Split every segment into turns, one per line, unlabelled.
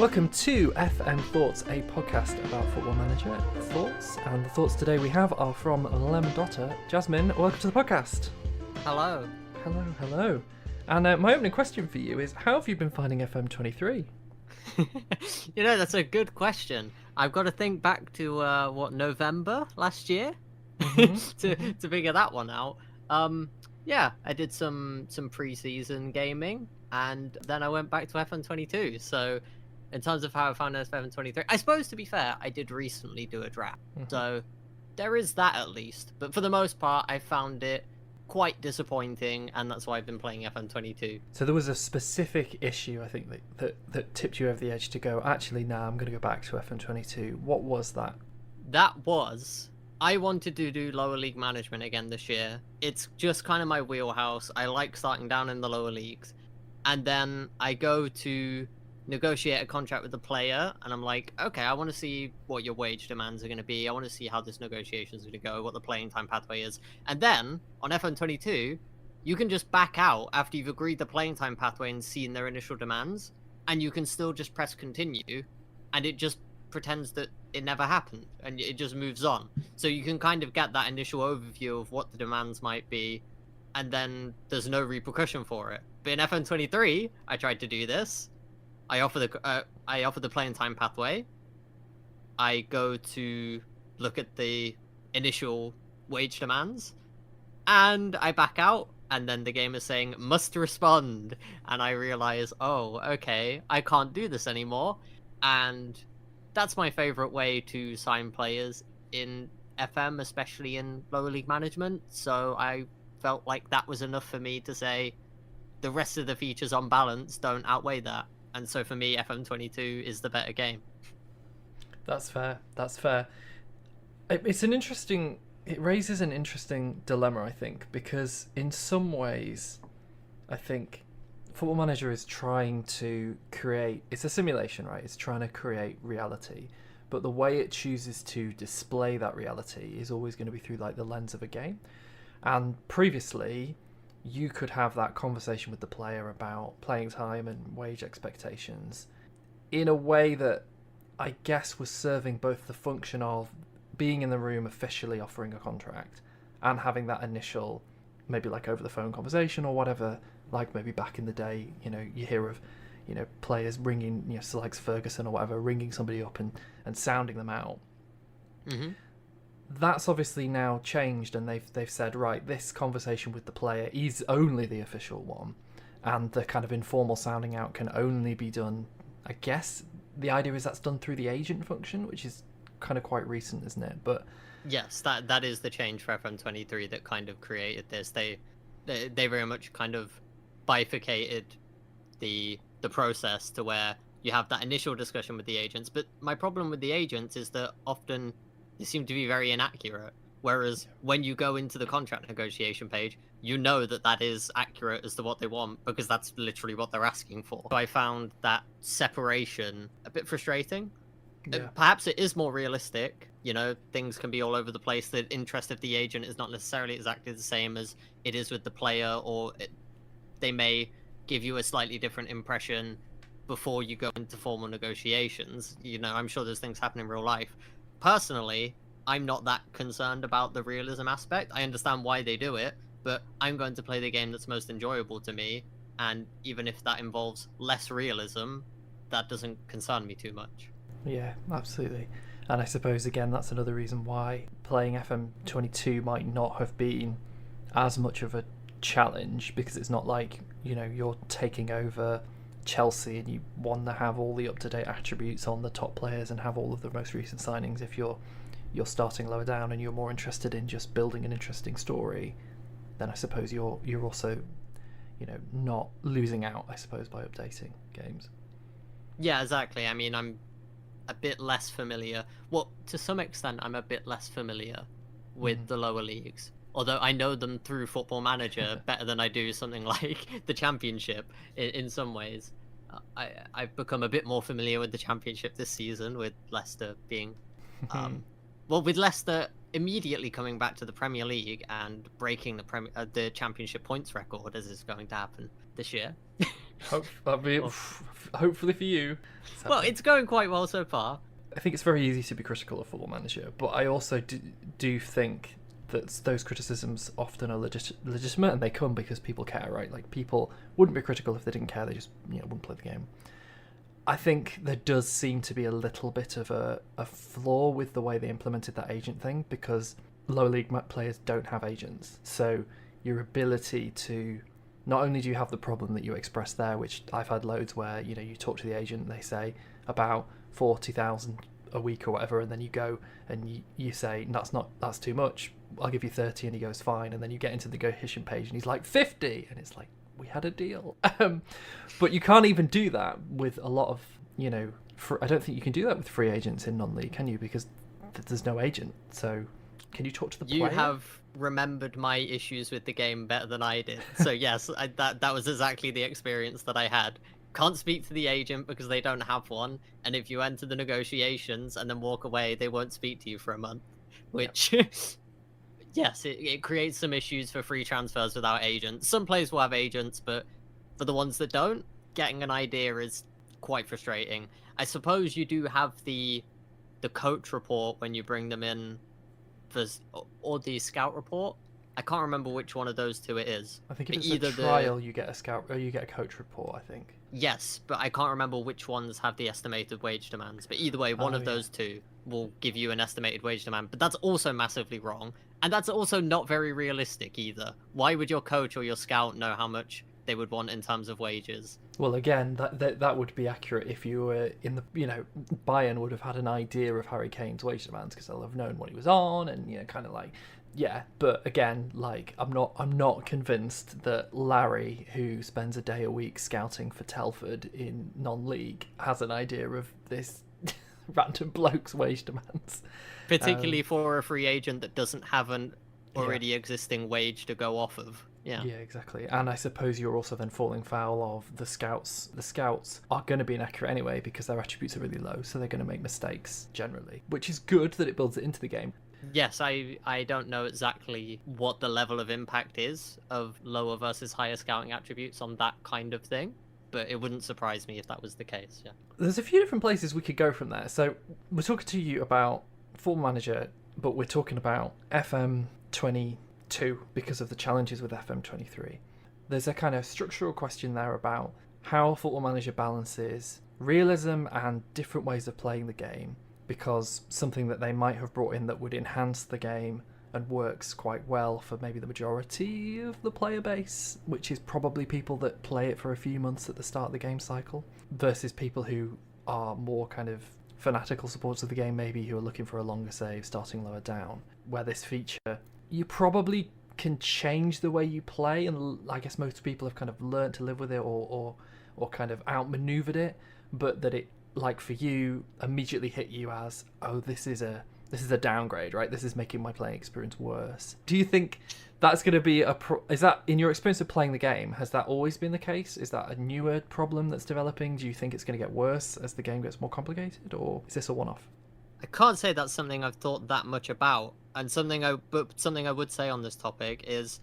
Welcome to FM Thoughts, a podcast about Football Manager thoughts. And the thoughts today we have are from MlemDota. Jasmine, welcome to the podcast.
Hello.
Hello. And my opening question for you is, how have you been finding FM23?
That's a good question. I've got to think back to November last year to figure that one out. I did some pre-season gaming, and then I went back to FM22. So in terms of how I found FM23, I suppose, to be fair, I did recently do a draft. So there is that at least. But for the most part, I found it quite disappointing, and that's why I've been playing FM22.
So there was a specific issue, I think, that tipped you over the edge to go, actually, nah, I'm going to go back to FM22. What was that?
That was, I wanted to do lower league management again this year. It's just kind of my wheelhouse. I like starting down in the lower leagues. And then I go to negotiate a contract with the player, and I'm like, okay, I want to see what your wage demands are going to be. I want to see how this negotiation is going to go, what the playing time pathway is. And then on FM22, you can just back out after you've agreed the playing time pathway and seen their initial demands, and you can still just press continue, and it just pretends that it never happened, and it just moves on. So you can kind of get that initial overview of what the demands might be, and then there's no repercussion for it. But in FM23, I tried to do this. I offer the playing time pathway. I go to look at the initial wage demands, and I back out, and then the game is saying must respond, and I realize, oh, okay, I can't do this anymore. And that's my favorite way to sign players in FM, especially in lower league management. So I felt like that was enough for me to say the rest of the features on balance don't outweigh that. And so for me, FM22 is the better game.
That's fair. It raises an interesting dilemma, I think, because in some ways, I think Football Manager is trying to create, it's a simulation, right? It's trying to create reality, but the way it chooses to display that reality is always going to be through like the lens of a game. And previously, you could have that conversation with the player about playing time and wage expectations in a way that I guess was serving both the function of being in the room officially offering a contract and having that initial, maybe like over the phone conversation or whatever, like maybe back in the day, you hear of, players ringing, so like Ferguson or whatever, ringing somebody up and sounding them out. Mm-hmm. That's obviously now changed, and they've said, right, this conversation with the player is only the official one, and the kind of informal sounding out can only be done, I guess the idea is that's done through the agent function, which is kind of quite recent, isn't it? But
yes, that is the change for FM23 that kind of created this. They very much kind of bifurcated the process to where you have that initial discussion with the agents. But my problem with the agents is that often they seem to be very inaccurate. Whereas when you go into the contract negotiation page, you know that is accurate as to what they want, because that's literally what they're asking for. So I found that separation a bit frustrating. Yeah. Perhaps it is more realistic. Things can be all over the place. The interest of the agent is not necessarily exactly the same as it is with the player, or they may give you a slightly different impression before you go into formal negotiations. I'm sure there's things happen in real life. Personally, I'm not that concerned about the realism aspect. I understand why they do it, but I'm going to play the game that's most enjoyable to me, and even if that involves less realism, that doesn't concern me too much.
Yeah, absolutely. And I suppose, again, that's another reason why playing FM22 might not have been as much of a challenge, because it's not like, you're taking over Chelsea and you want to have all the up-to-date attributes on the top players and have all of the most recent signings. If you're starting lower down and you're more interested in just building an interesting story, then I suppose you're also not losing out, I suppose, by updating games.
Yeah, exactly. I mean, I'm a bit less familiar, to some extent I'm a bit less familiar with the lower leagues, although I know them through Football Manager better than I do something like the Championship in some ways. I've become a bit more familiar with the Championship this season, with Leicester being... with Leicester immediately coming back to the Premier League and breaking the Championship points record, as is going to happen this year.
Well, hopefully for you.
Well, it's going quite well so far.
I think it's very easy to be critical of Football Manager, but I also do think that those criticisms often are legitimate, and they come because people care, right? Like, people wouldn't be critical if they didn't care; they just wouldn't play the game. I think there does seem to be a little bit of a flaw with the way they implemented that agent thing, because lower league players don't have agents, so your ability to not only do you have the problem that you expressed there, which I've had loads where you talk to the agent, they say about 40,000 a week or whatever, and then you go and you say that's too much, I'll give you 30, and he goes fine, and then you get into the negotiation page and he's like 50, and it's like, we had a deal. But you can't even do that with a lot of I don't think you can do that with free agents in non-league, can you? Because there's no agent. So can you talk to the player?
You have remembered my issues with the game better than I did. So yes, that was exactly the experience that I had. Can't speak to the agent because they don't have one, and if you enter the negotiations and then walk away, they won't speak to you for a month, which yes, it creates some issues for free transfers without agents. Some players will have agents, but for the ones that don't, getting an idea is quite frustrating. I suppose you do have the coach report when you bring them in, or the scout report. I can't remember which one of those two it is.
I think if it's either a trial, you get a scout, or you get a coach report, I think.
Yes, but I can't remember which ones have the estimated wage demands. But either way, one of those two will give you an estimated wage demand. But that's also massively wrong. And that's also not very realistic either. Why would your coach or your scout know how much they would want in terms of wages?
Well, again, that would be accurate if you were in the, Bayern would have had an idea of Harry Kane's wage demands because they'll have known what he was on, and kind of like, yeah. But again, like, I'm not convinced that Larry, who spends a day a week scouting for Telford in non-league, has an idea of this random bloke's wage demands.
Particularly for a free agent that doesn't have an already existing wage to go off of. Yeah,
exactly. And I suppose you're also then falling foul of the scouts. The scouts are going to be inaccurate anyway because their attributes are really low, so they're going to make mistakes generally, which is good that it builds it into the game.
Yes, I don't know exactly what the level of impact is of lower versus higher scouting attributes on that kind of thing, but it wouldn't surprise me if that was the case. Yeah.
There's a few different places we could go from there. So we're talking to you about Football Manager, but we're talking about FM22 because of the challenges with FM23. There's a kind of structural question there about how Football Manager balances realism and different ways of playing the game, because something that they might have brought in that would enhance the game and works quite well for maybe the majority of the player base, which is probably people that play it for a few months at the start of the game cycle, versus people who are more kind of fanatical supporters of the game, maybe, who are looking for a longer save starting lower down, where this feature, you probably can change the way you play, and I guess most people have kind of learned to live with it or kind of outmaneuvered it, but that it, like for you, immediately hit you as, oh, this is a downgrade, right? This is making my playing experience worse. Do you think that's going to be is that, in your experience of playing the game, has that always been the case? Is that a newer problem that's developing? Do you think it's going to get worse as the game gets more complicated, or is this a one-off?
I can't say that's something I've thought that much about, and something I would say on this topic is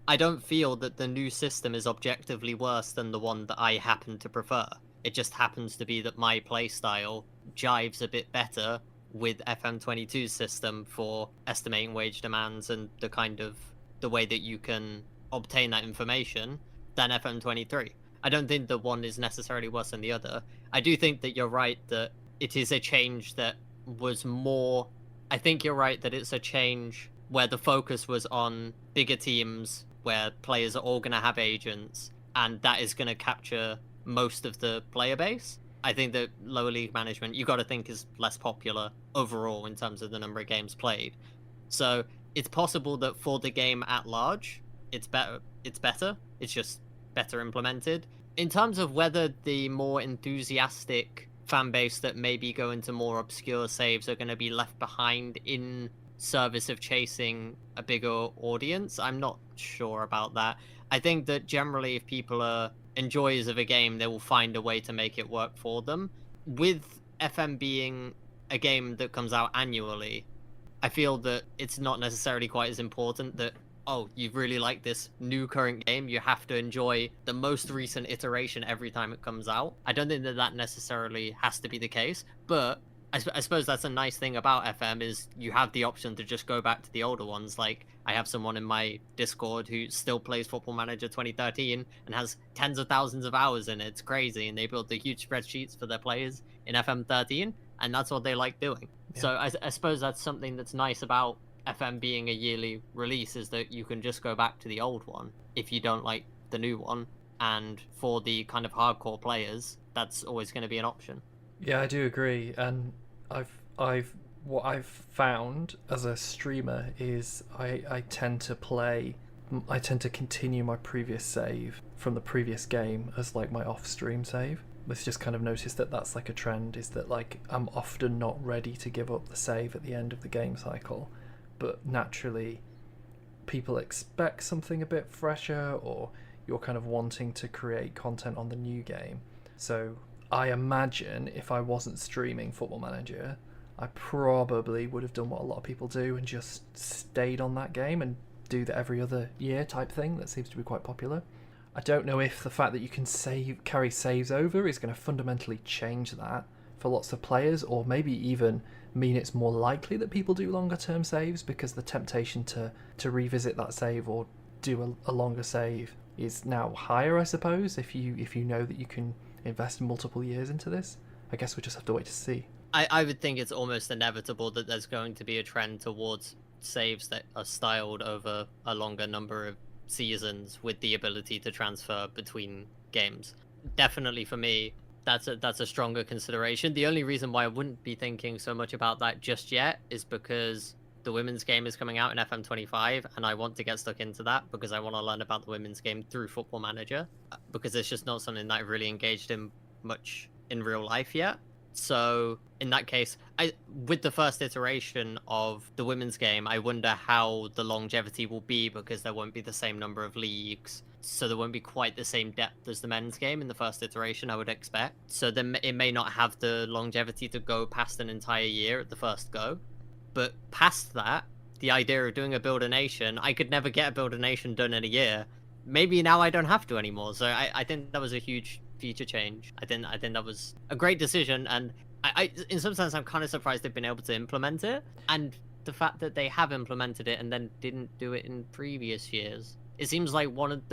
I don't feel that the new system is objectively worse than the one that I happen to prefer. It just happens to be that my playstyle jives a bit better with FM22's system for estimating wage demands and the way that you can obtain that information than FM23. I don't think that one is necessarily worse than the other. I do think that you're right that it is a change that was more... I think you're right that it's a change where the focus was on bigger teams where players are all going to have agents, and that is going to capture most of the player base. I think that lower league management, you got to think, is less popular overall in terms of the number of games played. So it's possible that for the game at large, it's better. It's just better implemented. In terms of whether the more enthusiastic fan base that maybe go into more obscure saves are going to be left behind in service of chasing a bigger audience, I'm not sure about that. I think that generally if people are enjoyers of a game, they will find a way to make it work for them. With FM being a game that comes out annually, I feel that it's not necessarily quite as important that oh, you really like this new current game, you have to enjoy the most recent iteration every time it comes out. I don't think that that necessarily has to be the case, but I suppose that's a nice thing about FM is you have the option to just go back to the older ones. Like, I have someone in my Discord who still plays Football Manager 2013 and has tens of thousands of hours in it. It's crazy, and they build the huge spreadsheets for their players in FM13, and that's what they like doing. Yeah. So I suppose that's something that's nice about FM being a yearly release, is that you can just go back to the old one if you don't like the new one, and for the kind of hardcore players, that's always going to be an option.
Yeah, I do agree, and what I've found as a streamer is I tend to continue my previous save from the previous game as like my off-stream save. Let's just kind of notice that that's like a trend, is that like I'm often not ready to give up the save at the end of the game cycle, but naturally people expect something a bit fresher, or you're kind of wanting to create content on the new game. So I imagine if I wasn't streaming Football Manager, I probably would have done what a lot of people do and just stayed on that game and do the every other year type thing that seems to be quite popular. I don't know if the fact that you can carry saves over is going to fundamentally change that for lots of players, or maybe even mean it's more likely that people do longer term saves because the temptation to revisit that save or do a longer save is now higher, I suppose, if you know that you can invest multiple years into this. I guess we just have to wait to see.
I would think it's almost inevitable that there's going to be a trend towards saves that are styled over a longer number of seasons with the ability to transfer between games. Definitely for me, that's a stronger consideration. The only reason why I wouldn't be thinking so much about that just yet is because the women's game is coming out in FM25, and I want to get stuck into that because I want to learn about the women's game through Football Manager, because it's just not something that I've really engaged in much in real life yet. So in that case, with the first iteration of the women's game, I wonder how the longevity will be, because there won't be the same number of leagues. So there won't be quite the same depth as the men's game in the first iteration, I would expect. So then it may not have the longevity to go past an entire year at the first go. But past that, the idea of doing a Build a Nation, I could never get a Build a Nation done in a year. Maybe now I don't have to anymore. So I think that was a huge feature change. I think that was a great decision, and I in some sense I'm kind of surprised they've been able to implement it, and the fact that they have implemented it and then didn't do it in previous years. It seems like one of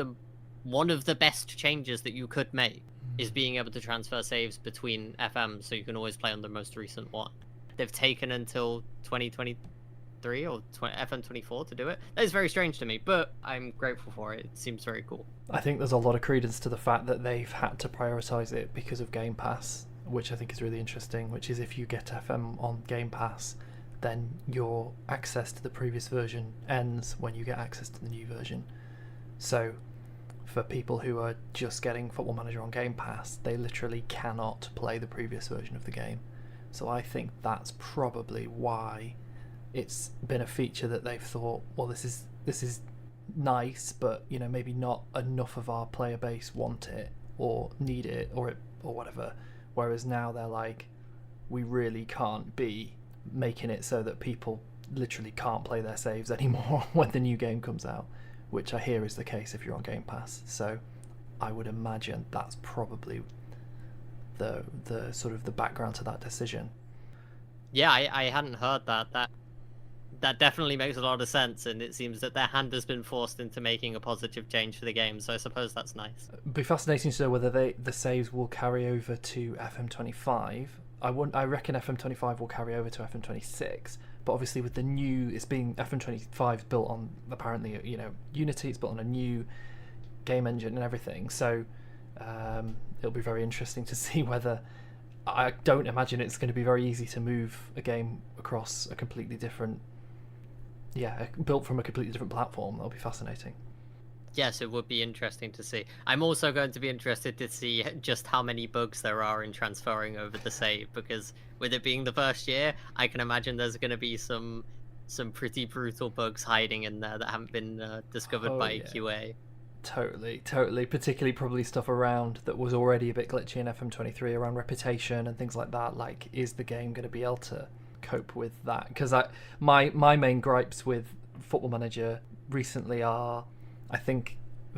the best changes that you could make is being able to transfer saves between FM, so you can always play on the most recent one. They've taken until 2023 or FM24 to do it. That is very strange to me, but I'm grateful for it. It seems very cool.
I think there's a lot of credence to the fact that they've had to prioritize it because of Game Pass, which I think is really interesting, which is if you get FM on Game Pass, then your access to the previous version ends when you get access to the new version. So for people who are just getting Football Manager on Game Pass, they literally cannot play the previous version of the game. So I think that's probably why it's been a feature that they've thought, well, this is nice, but you know, maybe not enough of our player base want it or need it or whatever. Whereas now they're like, we really can't be making it so that people literally can't play their saves anymore when the new game comes out, which I hear is the case if you're on Game Pass. So I would imagine that's probably the sort of the background to that decision.
Yeah, I hadn't heard that. That definitely makes a lot of sense, and it seems that their hand has been forced into making a positive change for the game, so I suppose that's nice.
It'd be fascinating to know whether the saves will carry over to FM25. I reckon FM25 will carry over to FM26, but obviously with the new, it's being FM25 built on apparently, you know, Unity, it's built on a new game engine and everything, so it'll be very interesting to see whether, I don't imagine it's going to be very easy to move a game across a completely different, built from a completely different platform. That'll be fascinating.
Yes, it would be interesting to see. I'm also going to be interested to see just how many bugs there are in transferring over the save, because with it being the first year, I can imagine there's going to be some pretty brutal bugs hiding in there that haven't been discovered by QA.
Totally. Particularly probably stuff around that was already a bit glitchy in FM23 around reputation and things like that. Like, is the game going to be able to cope with that? Because my main gripes with Football Manager recently are, I think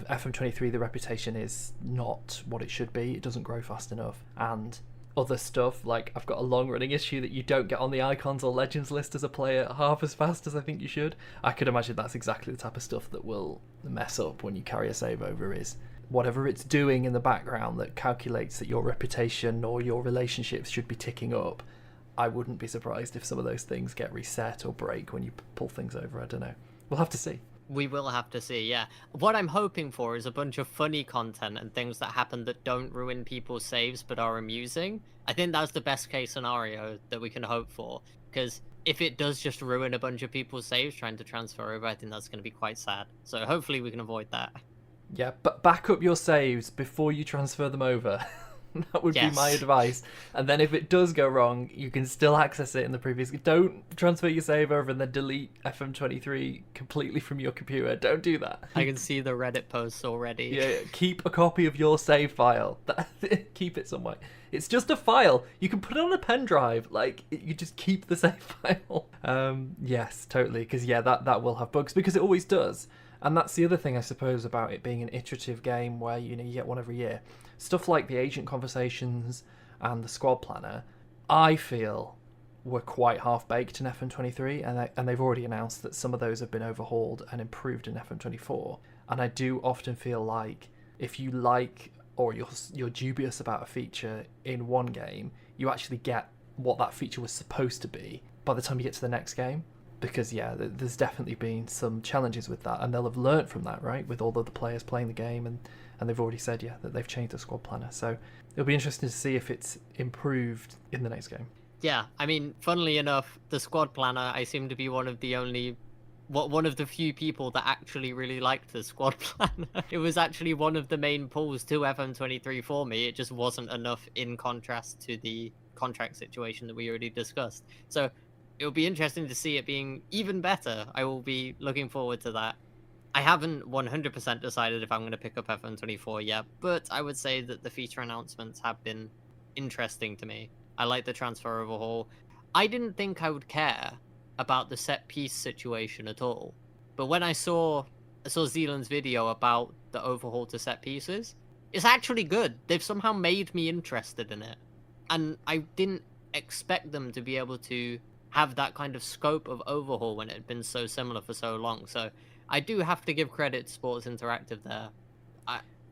FM23, the reputation is not what it should be. It doesn't grow fast enough. And other stuff, like I've got a long running issue that you don't get on the icons or legends list as a player half as fast as I think you should. I could imagine that's exactly the type of stuff that will mess up when you carry a save over, is whatever it's doing in the background that calculates that your reputation or your relationships should be ticking up. I wouldn't be surprised if some of those things get reset or break when you pull things over. I don't know. We'll have to see.
We will have to see, yeah. What I'm hoping for is a bunch of funny content and things that happen that don't ruin people's saves but are amusing. I think that's the best case scenario that we can hope for. Because if it does just ruin a bunch of people's saves trying to transfer over, I think that's going to be quite sad. So hopefully we can avoid that.
Yeah, but back up your saves before you transfer them over. That would be my advice. And then if it does go wrong, you can still access it in the previous... Don't transfer your save over and then delete FM23 completely from your computer. Don't do that.
I can see the Reddit posts already.
Yeah, keep a copy of your save file. Keep it somewhere. It's just a file. You can put it on a pen drive. Like, you just keep the save file. Yes, totally. Because, yeah, that will have bugs. Because it always does. And that's the other thing, I suppose, about it being an iterative game where, you get one every year. Stuff like the agent conversations and the squad planner, I feel, were quite half-baked in FM23, and they've already announced that some of those have been overhauled and improved in FM24. And I do often feel like if you like or you're dubious about a feature in one game, you actually get what that feature was supposed to be by the time you get to the next game. Because, yeah, there's definitely been some challenges with that, and they'll have learnt from that, right, with all of the players playing the game, and they've already said, yeah, that they've changed the squad planner. So it'll be interesting to see if it's improved in the next game.
Yeah, I mean, funnily enough, the squad planner, I seem to be one of the few people that actually really liked the squad planner. It was actually one of the main pulls to FM23 for me. It just wasn't enough in contrast to the contract situation that we already discussed. So it'll be interesting to see it being even better. I will be looking forward to that. I haven't 100% decided if I'm going to pick up FM24 yet, but I would say that the feature announcements have been interesting to me. I like the transfer overhaul. I didn't think I would care about the set piece situation at all, but when I saw Zealand's video about the overhaul to set pieces, it's actually good. They've somehow made me interested in it, and I didn't expect them to be able to have that kind of scope of overhaul when it had been so similar for so long. So I do have to give credit to Sports Interactive there.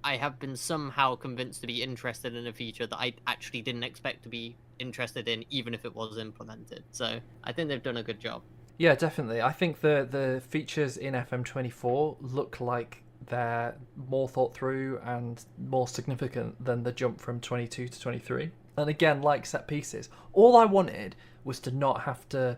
I have been somehow convinced to be interested in a feature that I actually didn't expect to be interested in, even if it was implemented. So I think they've done a good job. Yeah,
definitely. I think the features in FM24 look like they're more thought through and more significant than the jump from 22 to 23. And again, like set pieces, all I wanted was to not have to,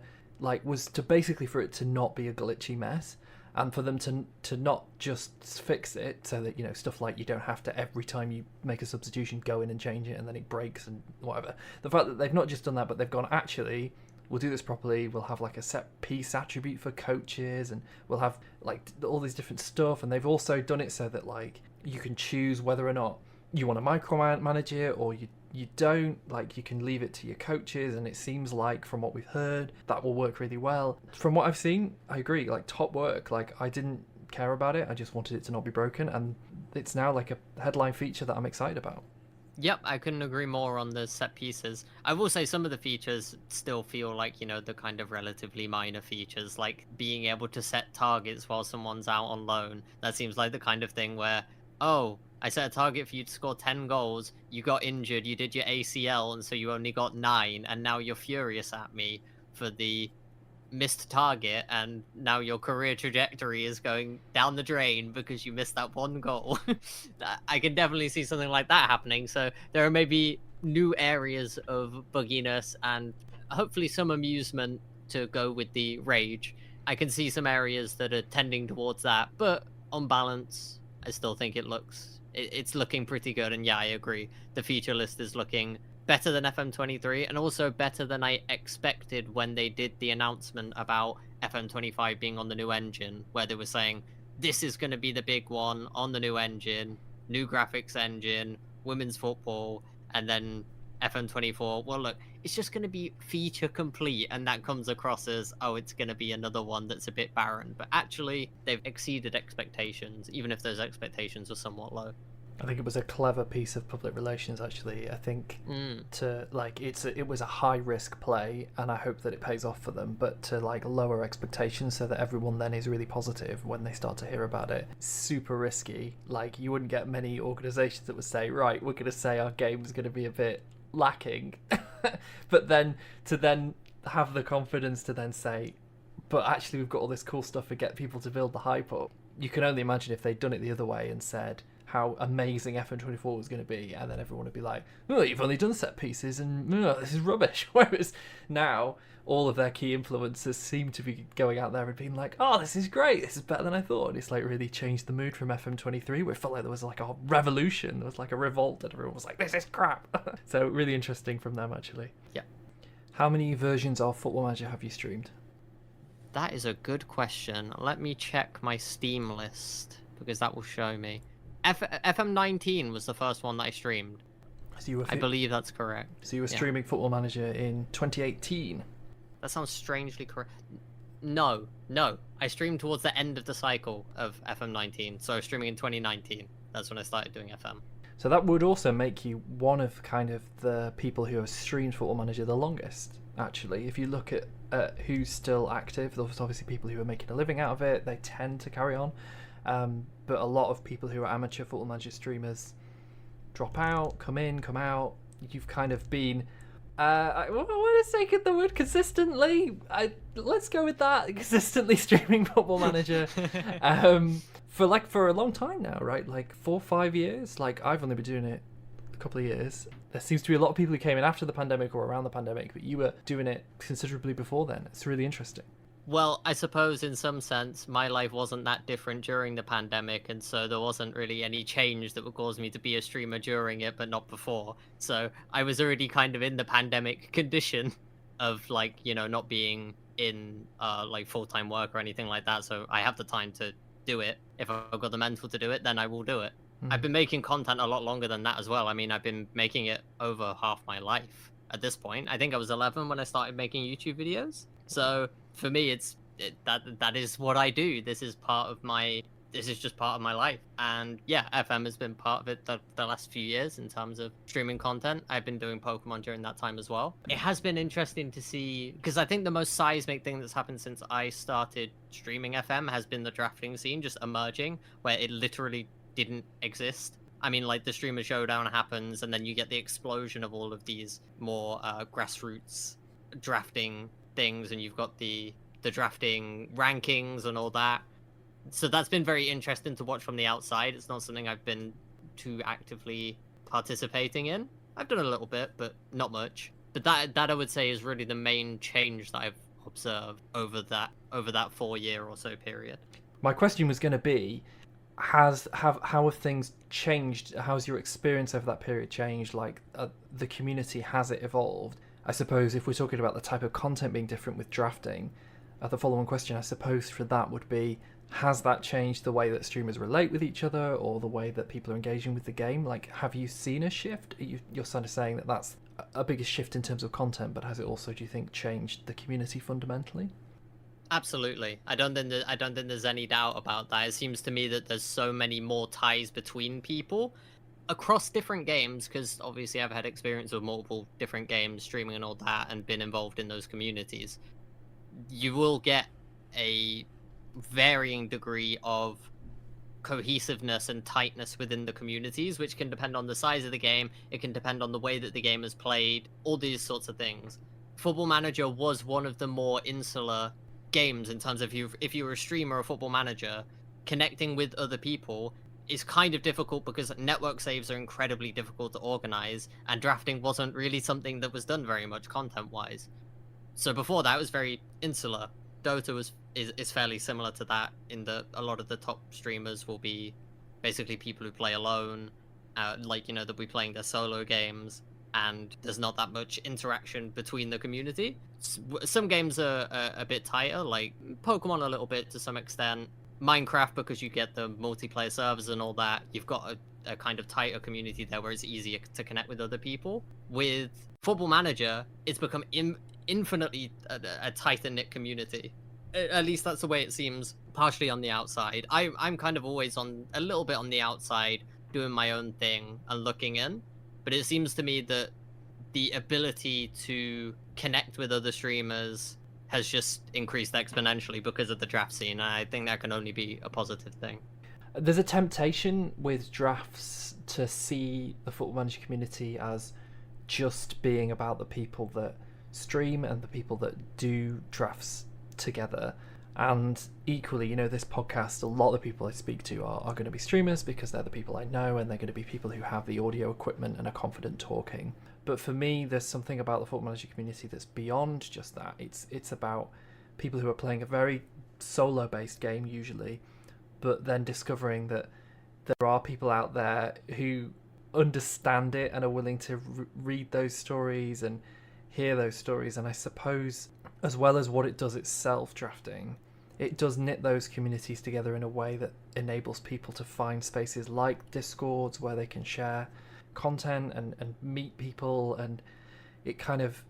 basically for it to not be a glitchy mess, and for them to not just fix it so that, stuff like you don't have to, every time you make a substitution, go in and change it and then it breaks and whatever. The fact that they've not just done that, but they've gone, actually, we'll do this properly, we'll have like a set piece attribute for coaches, and we'll have like all these different stuff, and they've also done it so that like you can choose whether or not you want to micromanage it or you don't, like you can leave it to your coaches, and it seems like from what we've heard that will work really well. From what I've seen, I agree, like top work. Like I didn't care about it, I just wanted it to not be broken, and it's now like a headline feature that I'm excited about.
Yep, I couldn't agree more on the set pieces. I will say some of the features still feel like, the kind of relatively minor features, like being able to set targets while someone's out on loan. That seems like the kind of thing where, oh, I set a target for you to score 10 goals, you got injured, you did your ACL, and so you only got 9, and now you're furious at me for the missed target, and now your career trajectory is going down the drain because you missed that one goal. I can definitely see something like that happening, so there are maybe new areas of bugginess and hopefully some amusement to go with the rage. I can see some areas that are tending towards that, but on balance, I still think it's looking pretty good. And yeah, I agree. The feature list is looking better than FM23 and also better than I expected when they did the announcement about FM25 being on the new engine, where they were saying, this is going to be the big one on the new engine, new graphics engine, women's football, and then FM24. Well, look, it's just going to be feature complete, and that comes across as, oh, it's going to be another one that's a bit barren. But actually, they've exceeded expectations, even if those expectations were somewhat low.
I think it was a clever piece of public relations, actually. I think to like it was a high risk play, and I hope that it pays off for them. But to like lower expectations so that everyone then is really positive when they start to hear about it, super risky. Like you wouldn't get many organisations that would say, right, we're going to say our game's going to be a bit lacking, but then to have the confidence to then say, but actually we've got all this cool stuff to get people to build the hype up. You can only imagine if they'd done it the other way and said how amazing FM24 was going to be, and then everyone would be like, oh, you've only done set pieces and this is rubbish. Whereas now all of their key influencers seem to be going out there and being like, oh, this is great, this is better than I thought. And it's like really changed the mood from FM23, where it felt like there was like a revolution, there was like a revolt, and everyone was like, this is crap. So really interesting from them, actually.
Yeah.
How many versions of Football Manager have you streamed?
That is a good question. Let me check my Steam list, because that will show me. FM19 was the first one that I streamed.
So
I believe that's correct.
So you were streaming Football Manager in 2018?
That sounds strangely correct. No. I streamed towards the end of the cycle of FM19, so I was streaming in 2019. That's when I started doing FM.
So that would also make you one of kind of the people who have streamed Football Manager the longest, actually. If you look at who's still active, there's obviously people who are making a living out of it. They tend to carry on. But a lot of people who are amateur Football Manager streamers drop out, come in, come out. You've kind of been, I want to say the word consistently. Let's go with that. Consistently streaming Football Manager for a long time now, right? Like 4 or 5 years. Like I've only been doing it a couple of years. There seems to be a lot of people who came in after the pandemic or around the pandemic, but you were doing it considerably before then. It's really interesting.
Well, I suppose in some sense my life wasn't that different during the pandemic, and so there wasn't really any change that would cause me to be a streamer during it, but not before. So I was already kind of in the pandemic condition of like, you know, not being in like full-time work or anything like that. So I have the time to do it. If I've got the mental to do it, then I will do it. I've been making content a lot longer than that as well. I mean, I've been making it over half my life at this point. I think I was 11 when I started making YouTube videos. So for me, that is what I do. This is just part of my life. And yeah, FM has been part of it the last few years in terms of streaming content. I've been doing Pokemon during that time as well. It has been interesting to see, because I think the most seismic thing that's happened since I started streaming FM has been the drafting scene just emerging, where it literally didn't exist. I mean, like the streamer showdown happens, and then you get the explosion of all of these more grassroots drafting things, and you've got the drafting rankings and all that. So that's been very interesting to watch from the outside. It's not something I've been too actively participating in. I've done a little bit, but not much. But that I would say is really the main change that I've observed over that 4 year or so period.
My question was going to be, how have things changed? How's your experience over that period changed? Like the community, has it evolved? I suppose if we're talking about the type of content being different with drafting, the following question I suppose for that would be, has that changed the way that streamers relate with each other, or the way that people are engaging with the game? Like, have you seen a shift? You're sort of saying that that's a bigger shift in terms of content, but has it also, do you think, changed the community fundamentally?
Absolutely. I don't think there's any doubt about that. It seems to me that there's so many more ties between people across different games, because obviously I've had experience with multiple different games, streaming and all that, and been involved in those communities. You will get a varying degree of cohesiveness and tightness within the communities, which can depend on the size of the game, it can depend on the way that the game is played, all these sorts of things. Football Manager was one of the more insular games in terms of if you were a streamer or Football Manager, connecting with other people is kind of difficult because network saves are incredibly difficult to organize, and drafting wasn't really something that was done very much content-wise. So before that, it was very insular. Dota is fairly similar to that, in that a lot of the top streamers will be basically people who play alone, like, you know, they'll be playing their solo games, and there's not that much interaction between the community. Some games are a bit tighter, like Pokemon a little bit to some extent. Minecraft, because you get the multiplayer servers and all that, you've got a kind of tighter community there where it's easier to connect with other people. With Football Manager, it's become infinitely a tighter knit community. At least that's the way it seems, partially on the outside. I'm kind of always a little bit on the outside, doing my own thing and looking in. But it seems to me that the ability to connect with other streamers has just increased exponentially because of the draft scene, and I think that can only be a positive thing.
There's a temptation with drafts to see the Football Manager community as just being about the people that stream and the people that do drafts together. And equally, you know, this podcast, a lot of the people I speak to are going to be streamers because they're the people I know, and they're going to be people who have the audio equipment and are confident talking. But for me, there's something about the Football Manager community that's beyond just that. It's about people who are playing a very solo-based game usually, but then discovering that there are people out there who understand it and are willing to read those stories and hear those stories. And I suppose, as well as what it does itself, drafting, it does knit those communities together in a way that enables people to find spaces like Discords where they can share content and meet people. And it kind of,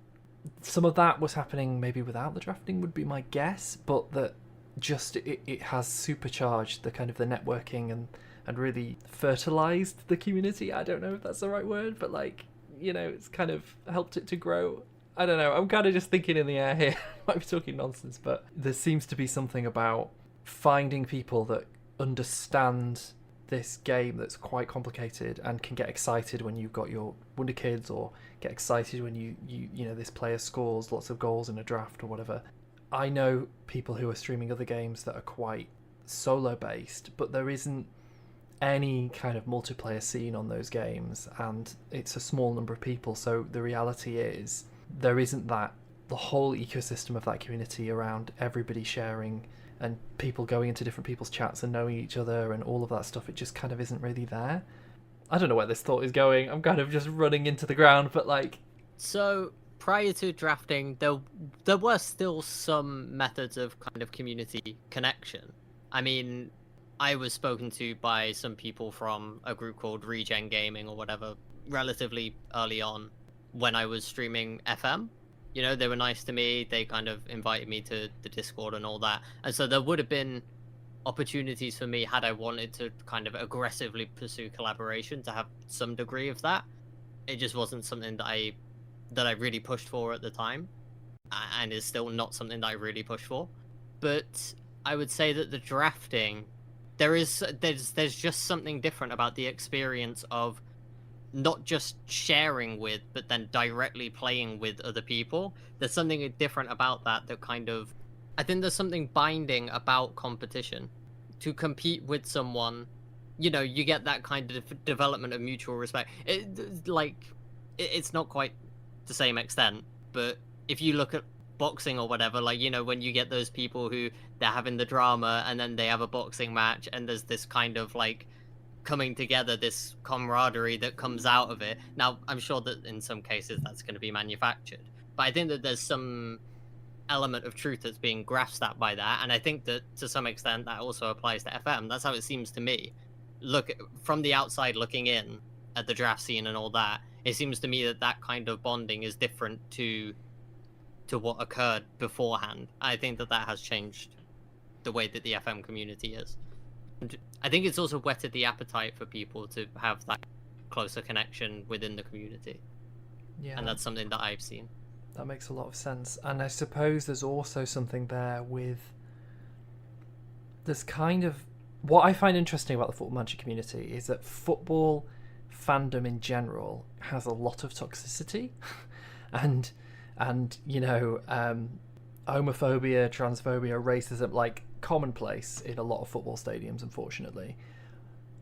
some of that was happening maybe without the drafting would be my guess, but that just it has supercharged the kind of the networking and really fertilized the community. I don't know if that's the right word, but like, you know, it's kind of helped it to grow. I don't know, I'm kind of just thinking in the air here. Might be talking nonsense, but there seems to be something about finding people that understand this game that's quite complicated and can get excited when you've got your Wonder Kids, or get excited when you know, this player scores lots of goals in a draft or whatever. I know people who are streaming other games that are quite solo based, but there isn't any kind of multiplayer scene on those games, and it's a small number of people. So the reality is there isn't that, the whole ecosystem of that community around everybody sharing and people going into different people's chats and knowing each other and all of that stuff. It just kind of isn't really there. I don't know where this thought is going. I'm kind of just running into the ground, but like...
So prior to drafting, there were still some methods of kind of community connection. I mean, I was spoken to by some people from a group called Regen Gaming or whatever relatively early on when I was streaming FM. You know, they were nice to me. They kind of invited me to the Discord and all that. And so there would have been opportunities for me had I wanted to kind of aggressively pursue collaboration to have some degree of that. It just wasn't something that I really pushed for at the time, and is still not something that I really push for. But I would say that the drafting, there's just something different about the experience of not just sharing with, but then directly playing with other people. There's something different about that kind of, I think there's something binding about competition. To compete with someone, you know, you get that kind of development of mutual respect. It's not quite the same extent, but if you look at boxing or whatever, like, you know, when you get those people who they're having the drama and then they have a boxing match and there's this kind of like coming together, this camaraderie that comes out of it. Now, I'm sure that in some cases that's going to be manufactured, but I think that there's some element of truth that's being grasped at by that, and I think that to some extent that also applies to FM. That's how it seems to me. Look, from the outside looking in at the draft scene and all that, it seems to me that kind of bonding is different to what occurred beforehand. I think that has changed the way that the FM community is. I think it's also whetted the appetite for people to have that closer connection within the community. Yeah. And that's something that I've seen.
That makes a lot of sense. And I suppose there's also something there with... There's kind of... What I find interesting about the Football Manager community is that football fandom in general has a lot of toxicity. and you know, homophobia, transphobia, racism, like, commonplace in a lot of football stadiums, unfortunately.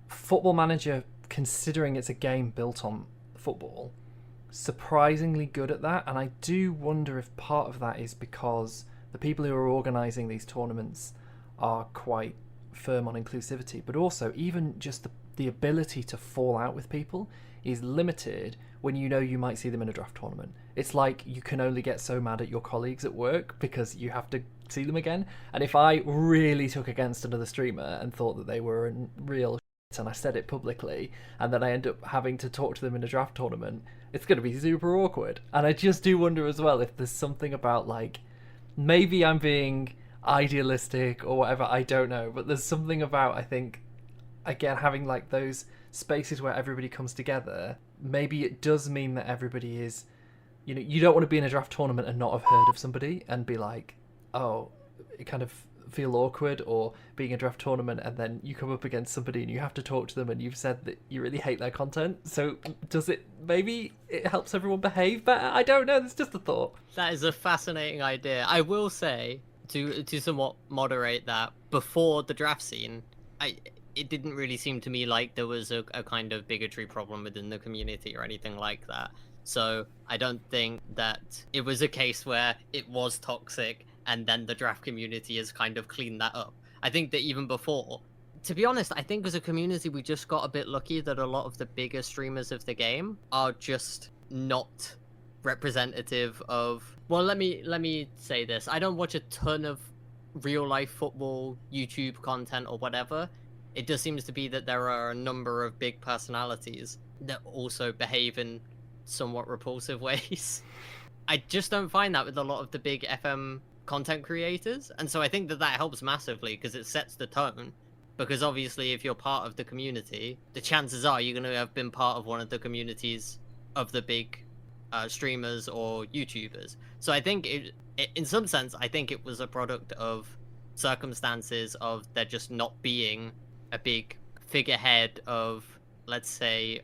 Football Manager, considering it's a game built on football, surprisingly good at that. And I do wonder if part of that is because the people who are organising these tournaments are quite firm on inclusivity, but also even just the ability to fall out with people is limited when you know you might see them in a draft tournament. It's like you can only get so mad at your colleagues at work because you have to see them again. And if I really took against another streamer and thought that they were a real shit, and I said it publicly, and then I end up having to talk to them in a draft tournament, it's going to be super awkward. And I just do wonder as well if there's something about, like, maybe I'm being idealistic or whatever, I don't know, but there's something about, I think, again, having like those spaces where everybody comes together, maybe it does mean that everybody is, you know, you don't want to be in a draft tournament and not have heard of somebody and be like, oh, it kind of feel awkward, or being a draft tournament and then you come up against somebody and you have to talk to them and you've said that you really hate their content. So does it, maybe it helps everyone behave better? I don't know, that's just a thought.
That is a fascinating idea. I will say, to somewhat moderate that, before the draft scene, it didn't really seem to me like there was a kind of bigotry problem within the community or anything like that. So I don't think that it was a case where it was toxic and then the draft community has kind of cleaned that up. I think that even before, to be honest, I think as a community we just got a bit lucky that a lot of the bigger streamers of the game are just not representative of, well, let me say this. I don't watch a ton of real life football YouTube content or whatever. It just seems to be that there are a number of big personalities that also behave in somewhat repulsive ways. I just don't find that with a lot of the big FM content creators, and so I think that helps massively because it sets the tone. Because obviously if you're part of the community, the chances are you're going to have been part of one of the communities of the big streamers or YouTubers. So I think in some sense, I think it was a product of circumstances of there just not being a big figurehead of, let's say,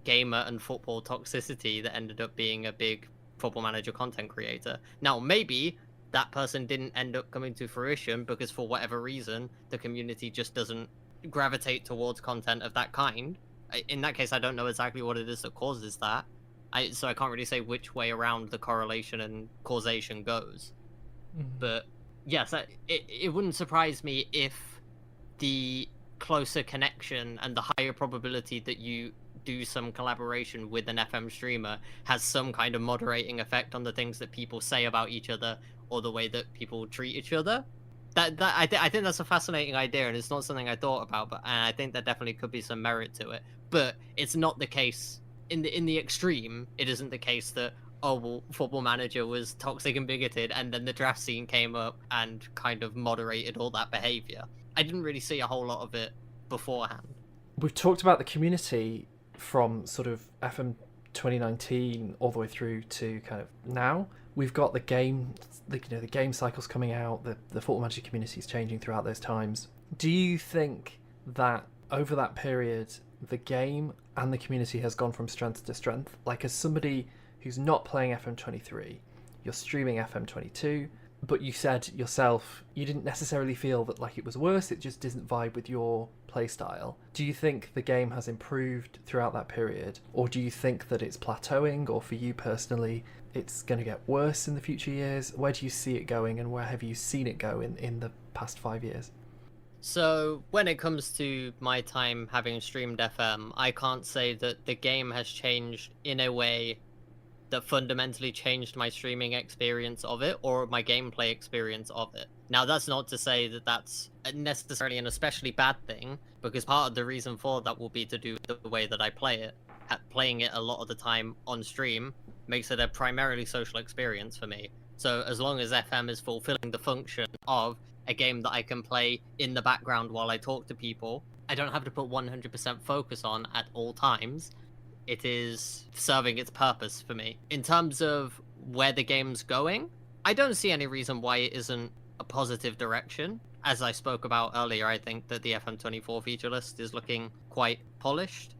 gamer and football toxicity that ended up being a big Football Manager content creator. Now, maybe that person didn't end up coming to fruition because for whatever reason, the community just doesn't gravitate towards content of that kind. In that case, I don't know exactly what it is that causes that. So I can't really say which way around the correlation and causation goes. Mm-hmm. But yes, it wouldn't surprise me if the closer connection and the higher probability that you do some collaboration with an FM streamer has some kind of moderating effect on the things that people say about each other or the way that people treat each other. I think that's a fascinating idea, and it's not something I thought about, but I think there definitely could be some merit to it. But it's not the case in the extreme. It isn't the case that, oh, well, Football Manager was toxic and bigoted, and then the draft scene came up and kind of moderated all that behavior. I didn't really see a whole lot of it beforehand.
We've talked about the community from sort of FM 2019 all the way through to kind of now. We've got the game cycles coming out, the Football Manager community is changing throughout those times. Do you think that over that period, the game and the community has gone from strength to strength? Like, as somebody who's not playing FM23, you're streaming FM22, but you said yourself you didn't necessarily feel that like it was worse, it just didn't vibe with your playstyle. Do you think the game has improved throughout that period, or do you think that it's plateauing, or for you personally it's going to get worse in the future years? Where do you see it going, and where have you seen it go in the past 5 years?
So when it comes to my time having streamed FM, I can't say that the game has changed in a way that fundamentally changed my streaming experience of it or my gameplay experience of it. Now, that's not to say that that's necessarily an especially bad thing, because part of the reason for that will be to do with the way that I play it. Playing it a lot of the time on stream makes it a primarily social experience for me. So as long as FM is fulfilling the function of a game that I can play in the background while I talk to people, I don't have to put 100% focus on at all times. It is serving its purpose for me. In terms of where the game's going, I don't see any reason why it isn't a positive direction. As I spoke about earlier, I think that the FM24 feature list is looking quite polished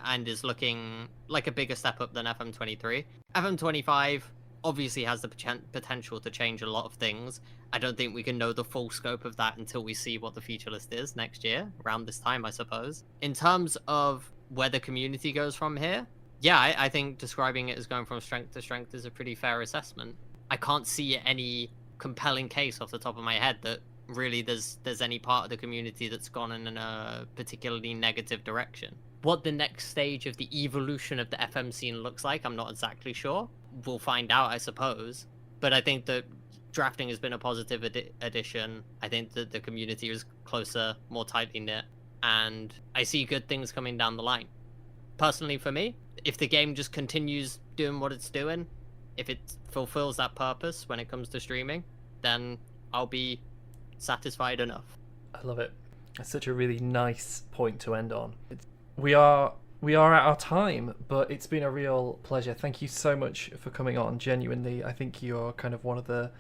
and is looking like a bigger step up than FM23. FM25 obviously has the potential to change a lot of things. I don't think we can know the full scope of that until we see what the feature list is next year, around this time, I suppose. In terms of where the community goes from here, yeah, I think describing it as going from strength to strength is a pretty fair assessment. I can't see any compelling case off the top of my head that really there's any part of the community that's gone in a particularly negative direction. What the next stage of the evolution of the FM scene looks like, I'm not exactly sure. We'll find out, I suppose. But I think that drafting has been a positive addition. I think that the community is closer, more tightly knit, and I see good things coming down the line. Personally, for me, if the game just continues doing what it's doing, if it fulfills that purpose when it comes to streaming, then I'll be satisfied enough.
I love it. That's such a really nice point to end on. We are at our time, but it's been a real pleasure. Thank you so much for coming on. Genuinely, I think you're kind of one of the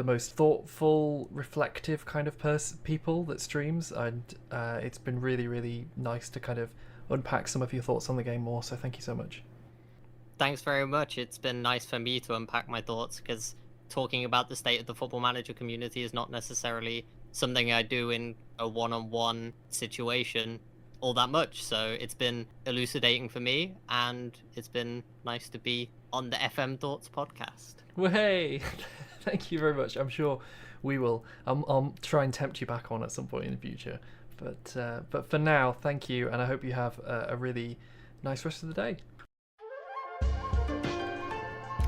most thoughtful, reflective kind of people that streams, and it's been really, really nice to kind of unpack some of your thoughts on the game more. So thank you so much.
Thanks very much. It's been nice for me to unpack my thoughts, because talking about the state of the Football Manager community is not necessarily something I do in a one-on-one situation all that much. So it's been elucidating for me, and it's been nice to be on the FM Thoughts podcast.
Well, hey, thank you very much. I'm sure we will. I'll try and tempt you back on at some point in the future. But for now, thank you, and I hope you have a really nice rest of the day.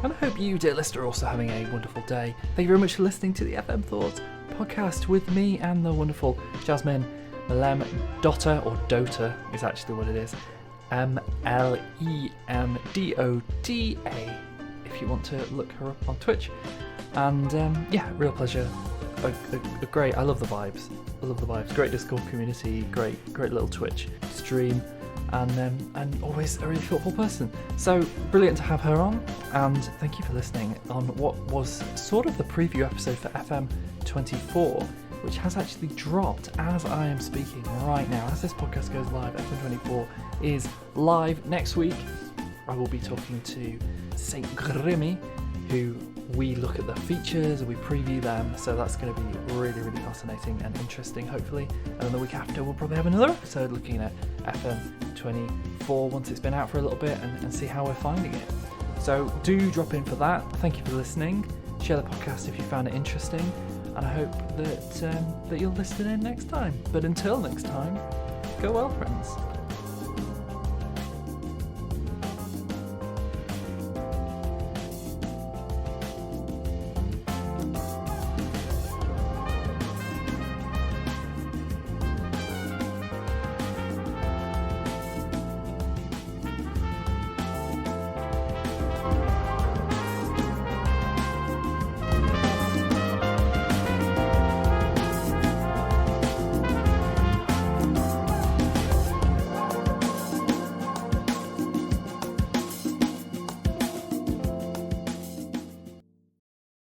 And I hope you, dear listener, are also having a wonderful day. Thank you very much for listening to the FM Thoughts podcast with me and the wonderful Jasmine MlemDota, or Dota is actually what it is. MlemDota, if you want to look her up on Twitch. And yeah, real pleasure. Great. I love the vibes. Great Discord community. Great little Twitch stream. And always a really thoughtful person. So brilliant to have her on, and thank you for listening on what was sort of the preview episode for FM24, which has actually dropped as I am speaking right now. As this podcast goes live, FM24 is live next week. I will be talking to Saint Grimmy, who we look at the features and we preview them, so that's going to be really, really fascinating and interesting, hopefully. And then the week after we'll probably have another episode looking at FM24 once it's been out for a little bit, and see how we're finding it. So do drop in for that. Thank you for listening. Share the podcast if you found it interesting, and I hope that you'll listen in next time. But until next time, go well, friends.